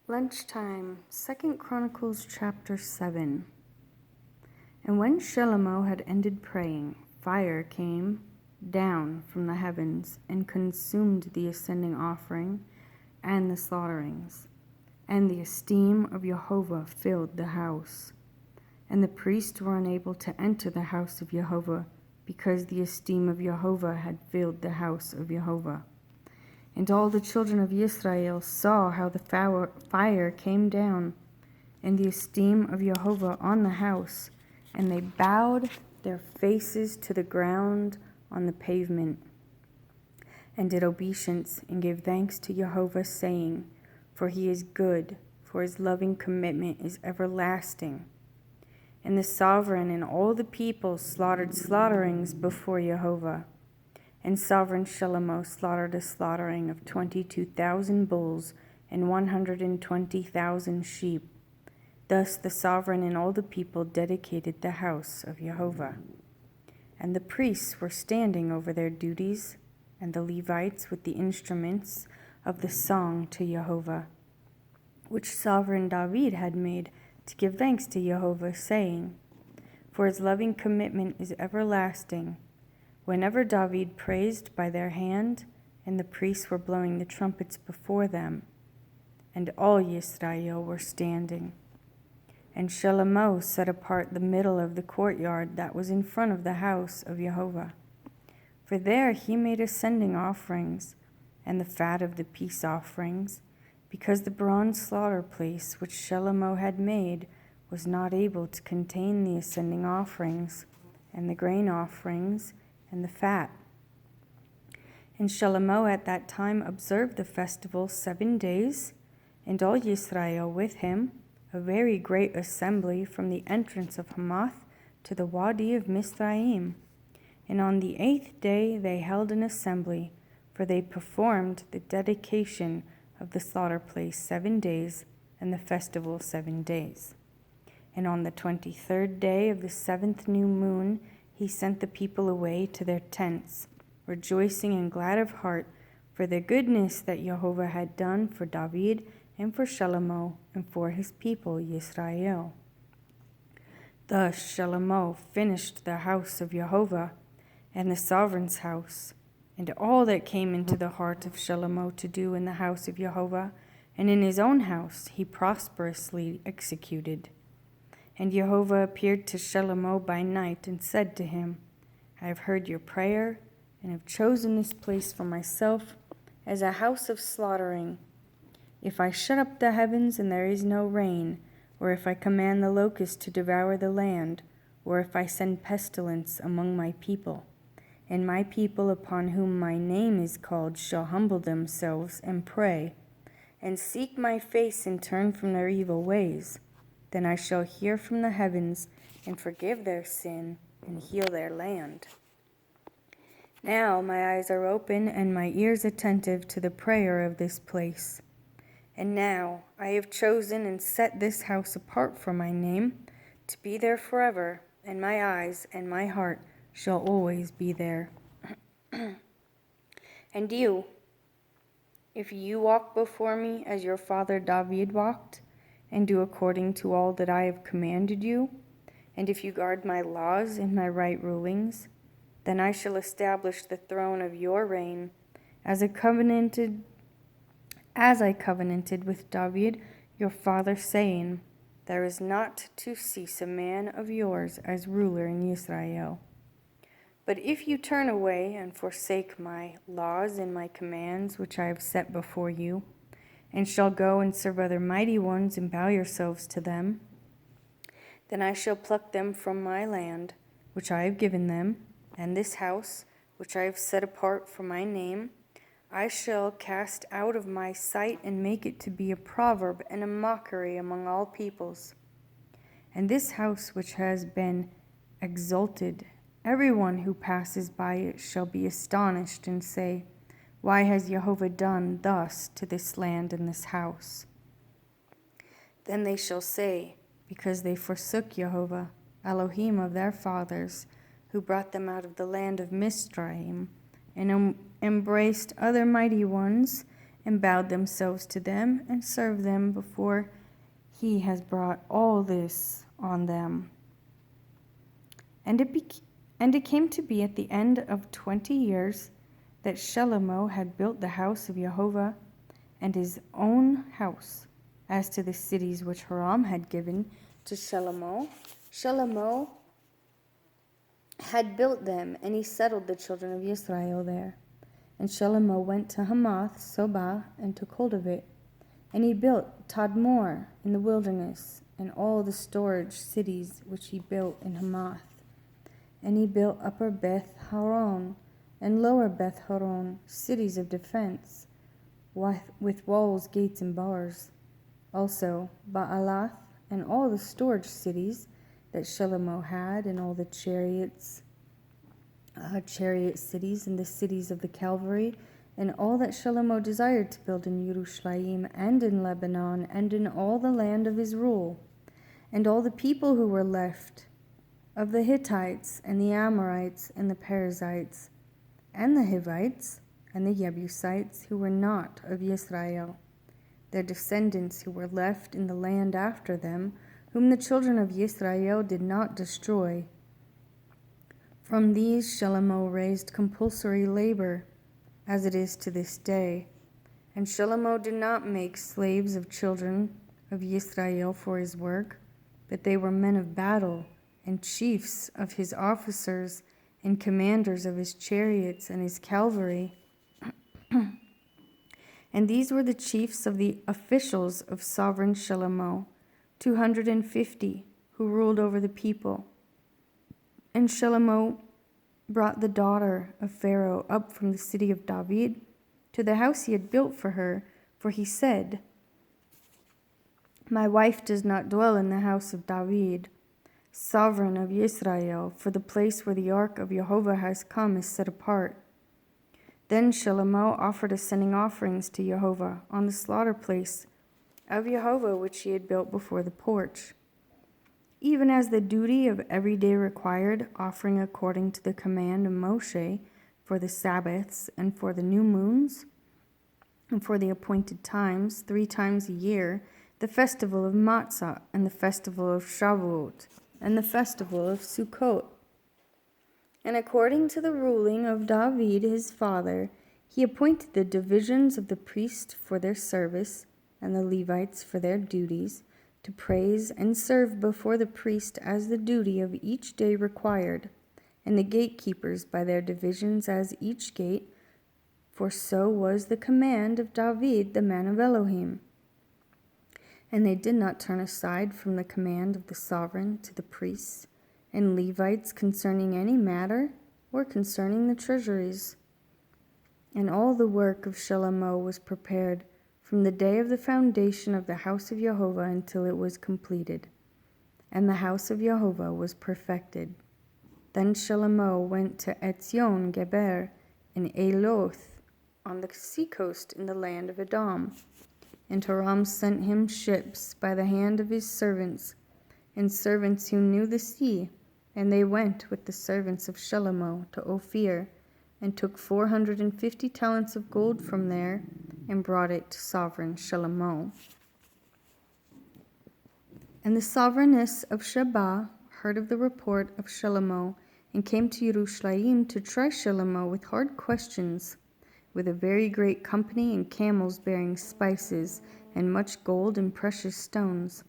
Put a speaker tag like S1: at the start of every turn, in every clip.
S1: Lunchtime, 2 Chronicles chapter 7. And when Shelomo had ended praying, fire came down from the heavens and consumed the ascending offering and the slaughterings. And the esteem of Jehovah filled the house. And the priests were unable to enter the house of Jehovah, because the esteem of Jehovah had filled the house of Jehovah. And all the children of Israel saw how the fire came down, and the esteem of Jehovah on the house, and they bowed their faces to the ground on the pavement, and did obeisance, and gave thanks to Jehovah, saying, For he is good, for his loving commitment is everlasting. And the sovereign and all the people slaughtered slaughterings before Jehovah. And sovereign Shelomo slaughtered a slaughtering of 22,000 bulls and 120,000 sheep. Thus the sovereign and all the people dedicated the house of Jehovah. And the priests were standing over their duties, and the Levites with the instruments of the song to Jehovah, which sovereign David had made to give thanks to Jehovah, saying, For his loving commitment is everlasting. Whenever David praised by their hand, and the priests were blowing the trumpets before them, and all Israel were standing. And Shelomo set apart the middle of the courtyard that was in front of the house of Jehovah. For there he made ascending offerings, and the fat of the peace offerings, because the bronze slaughter place which Shelomo had made was not able to contain the ascending offerings, and the grain offerings, and the fat. And Shelomo at that time observed the festival 7 days, and all Israel with him, a very great assembly from the entrance of Hamath to the Wadi of Mizraim. And on the 8th day they held an assembly, for they performed the dedication of the slaughter place 7 days, and the festival 7 days. And on the 23rd day of the 7th new moon, he sent the people away to their tents, rejoicing and glad of heart for the goodness that Jehovah had done for David and for Shelomo and for his people Israel. Thus Shelomo finished the house of Jehovah and the sovereign's house, and all that came into the heart of Shelomo to do in the house of Jehovah and in his own house he prosperously executed. And Jehovah appeared to Shelomo by night and said to him, I have heard your prayer, and have chosen this place for myself as a house of slaughtering. If I shut up the heavens and there is no rain, or if I command the locust to devour the land, or if I send pestilence among my people, and my people upon whom my name is called shall humble themselves and pray, and seek my face and turn from their evil ways, then I shall hear from the heavens and forgive their sin and heal their land. Now my eyes are open and my ears attentive to the prayer of this place. And now I have chosen and set this house apart for my name, to be there forever, and my eyes and my heart shall always be there. And you, if you walk before me as your father David walked, and do according to all that I have commanded you, and if you guard my laws and my right rulings, then I shall establish the throne of your reign, as I covenanted with David your father, saying, There is not to cease a man of yours as ruler in Israel. But if you turn away and forsake my laws and my commands which I have set before you, and shall go and serve other mighty ones and bow yourselves to them, then I shall pluck them from my land, which I have given them, and this house, which I have set apart for my name, I shall cast out of my sight and make it to be a proverb and a mockery among all peoples. And this house which has been exalted, everyone who passes by it shall be astonished and say, Why has Jehovah done thus to this land and this house? Then they shall say, Because they forsook Jehovah, Elohim of their fathers, who brought them out of the land of Mizraim, and embraced other mighty ones, and bowed themselves to them and served them before he has brought all this on them. And it came to be at the end of 20 years that Shelomo had built the house of Jehovah and his own house. As to the cities which Hiram had given to Shelomo, Shelomo had built them, and he settled the children of Israel there. And Shelomo went to Hamath Sobah and took hold of it. And he built Tadmor in the wilderness, and all the storage cities which he built in Hamath. And he built upper Beth Horon and lower Beth Horon, cities of defense, with walls, gates, and bars. Also Baalath and all the storage cities that Shelomo had, and all the chariot cities, and the cities of the cavalry, and all that Shelomo desired to build in Jerusalem and in Lebanon and in all the land of his rule, and all the people who were left of the Hittites and the Amorites and the Perizzites and the Hivites and the Jebusites who were not of Israel, their descendants who were left in the land after them, whom the children of Israel did not destroy. From these Shelomo raised compulsory labor, as it is to this day. And Shelomo did not make slaves of children of Israel for his work, but they were men of battle, and chiefs of his officers, and commanders of his chariots and his cavalry. And these were the chiefs of the officials of sovereign Shelomo, 250, who ruled over the people. And Shelomo brought the daughter of Pharaoh up from the city of David to the house he had built for her, for he said, "My wife does not dwell in the house of David, sovereign of Israel, for the place where the ark of Jehovah has come is set apart." Then Shelomo offered ascending offerings to Jehovah on the slaughter place of Jehovah which he had built before the porch, even as the duty of every day required, offering according to the command of Moshe for the Sabbaths and for the new moons and for the appointed times, 3 times a year, the festival of Matzah and the festival of Shavuot and the festival of Sukkot. And according to the ruling of David his father, he appointed the divisions of the priests for their service and the Levites for their duties, to praise and serve before the priest as the duty of each day required, and the gatekeepers by their divisions as each gate, for so was the command of David the man of Elohim. And they did not turn aside from the command of the sovereign to the priests and Levites concerning any matter, or concerning the treasuries. And all the work of Shelomo was prepared from the day of the foundation of the house of Jehovah until it was completed. And the house of Jehovah was perfected. Then Shelomo went to Etzion Geber in Eloth on the seacoast in the land of Edom. And Hiram sent him ships by the hand of his servants, and servants who knew the sea. And they went with the servants of Shelomo to Ophir, and took 450 talents of gold from there, and brought it to sovereign Shelomo. And the sovereigness of Sheba heard of the report of Shelomo, and came to Jerusalem to try Shelomo with hard questions, with a very great company and camels bearing spices, and much gold and precious stones.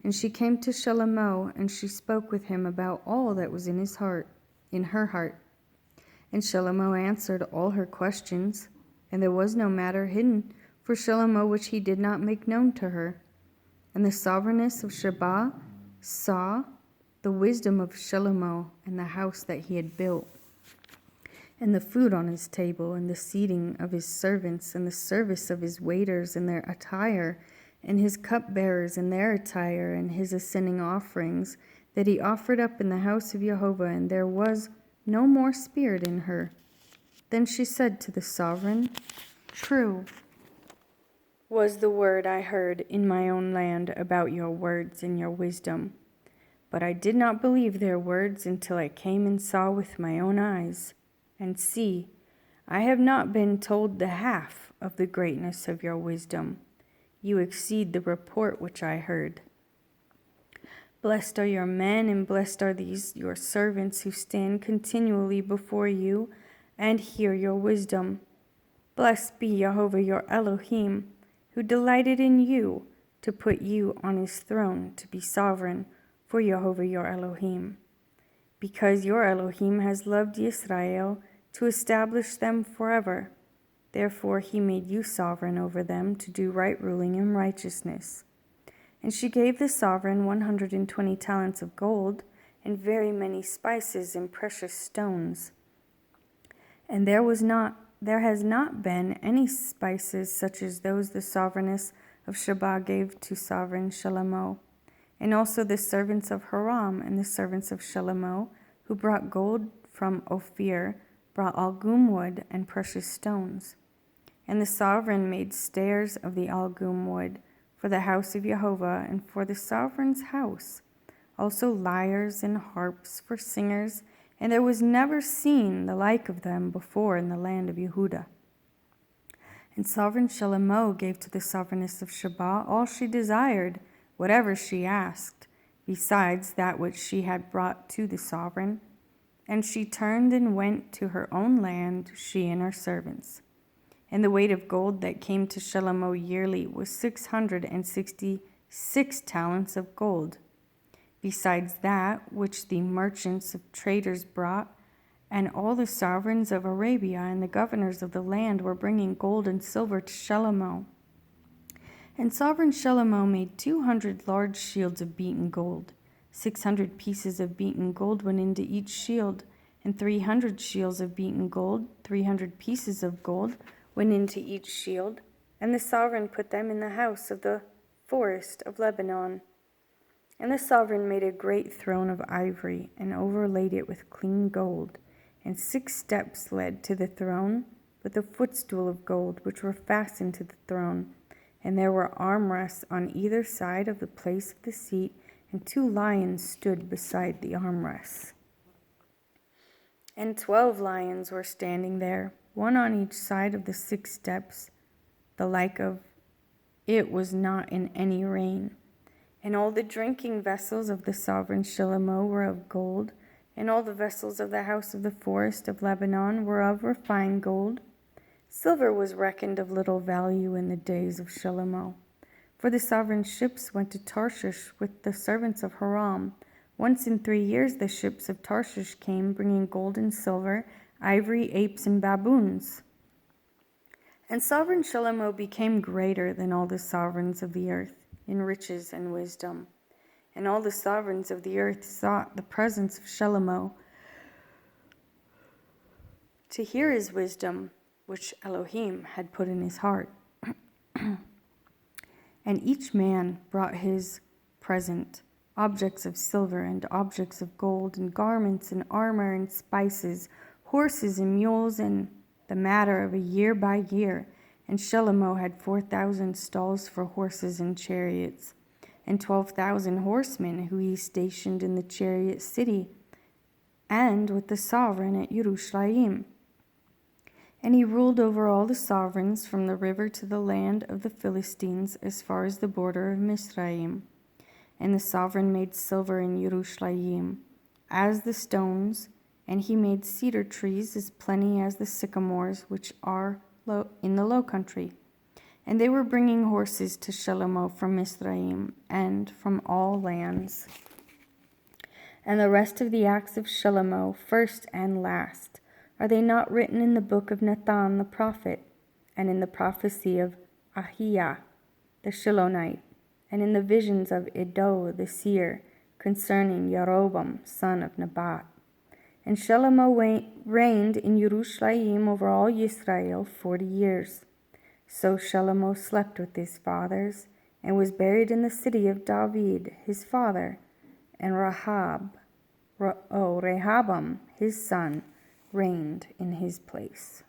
S1: And she came to Shelomo, and she spoke with him about all that was in her heart. And Shelomo answered all her questions, and there was no matter hidden for Shelomo which he did not make known to her. And the sovereigness of Sheba saw the wisdom of Shelomo and the house that he had built, and the food on his table, and the seating of his servants, and the service of his waiters and their attire, and his cupbearers and their attire, and his ascending offerings that he offered up in the house of Jehovah, and there was no more spirit in her. Then she said to the sovereign, "True was the word I heard in my own land about your words and your wisdom, but I did not believe their words until I came and saw with my own eyes. And see, I have not been told the half of the greatness of your wisdom. You exceed the report which I heard. Blessed are your men, and blessed are these your servants who stand continually before you and hear your wisdom. Blessed be Jehovah your Elohim, who delighted in you to put you on his throne to be sovereign for Jehovah your Elohim. Because your Elohim has loved Israel to establish them forever, therefore he made you sovereign over them to do right ruling and righteousness. And she gave the sovereign 120 talents of gold, and very many spices and precious stones. And there has not been any spices such as those the sovereigness of Sheba gave to sovereign Shlomo. And also the servants of Hiram and the servants of Shlomo, who brought gold from Ophir, brought algum wood and precious stones. And the sovereign made stairs of the algum wood for the house of Jehovah and for the sovereign's house, also lyres and harps for singers, and there was never seen the like of them before in the land of Yehudah. And sovereign Shlomo gave to the sovereigness of Sheba all she desired, whatever she asked, besides that which she had brought to the sovereign. And she turned and went to her own land, she and her servants. And the weight of gold that came to Shlomo yearly was 666 talents of gold, besides that which the merchants of traders brought, and all the sovereigns of Arabia and the governors of the land were bringing gold and silver to Shlomo. And sovereign Shlomo made 200 large shields of beaten gold. 600 pieces of beaten gold went into each shield, and 300 shields of beaten gold, 300 pieces of gold, went into each shield, and the sovereign put them in the house of the forest of Lebanon. And the sovereign made a great throne of ivory, and overlaid it with clean gold, and 6 steps led to the throne, with a footstool of gold, which were fastened to the throne. And there were armrests on either side of the place of the seat, and 2 lions stood beside the armrests. And 12 lions were standing there, one on each side of the 6 steps. The like of it was not in any reign. And all the drinking vessels of the sovereign Shlomo were of gold, and all the vessels of the house of the forest of Lebanon were of refined gold. Silver was reckoned of little value in the days of Shlomo. For the sovereign ships went to Tarshish with the servants of Hiram. Once in 3 years the ships of Tarshish came, bringing gold and silver, ivory, apes, and baboons. And sovereign Shlomo became greater than all the sovereigns of the earth in riches and wisdom. And all the sovereigns of the earth sought the presence of Shlomo to hear his wisdom, which Elohim had put in his heart. And each man brought his present, objects of silver and objects of gold, and garments and armor and spices, horses and mules, and the matter of a year by year. And Shlomo had 4,000 stalls for horses and chariots, and 12,000 horsemen who he stationed in the chariot city, and with the sovereign at Yerushalayim. And he ruled over all the sovereigns from the river to the land of the Philistines as far as the border of Mizraim. And the sovereign made silver in Yerushalayim as the stones, and he made cedar trees as plenty as the sycamores which are in the low country. And they were bringing horses to Shlomo from Mizraim and from all lands. And the rest of the acts of Shlomo, first and last, are they not written in the book of Nathan the prophet, and in the prophecy of Ahiah the Shilonite, and in the visions of Iddo the seer concerning Jeroboam son of Nebat? And Shlomo reigned in Yerushalayim over all Israel 40 years. So Shlomo slept with his fathers, and was buried in the city of David his father, and Rehoboam his son reigned in his place.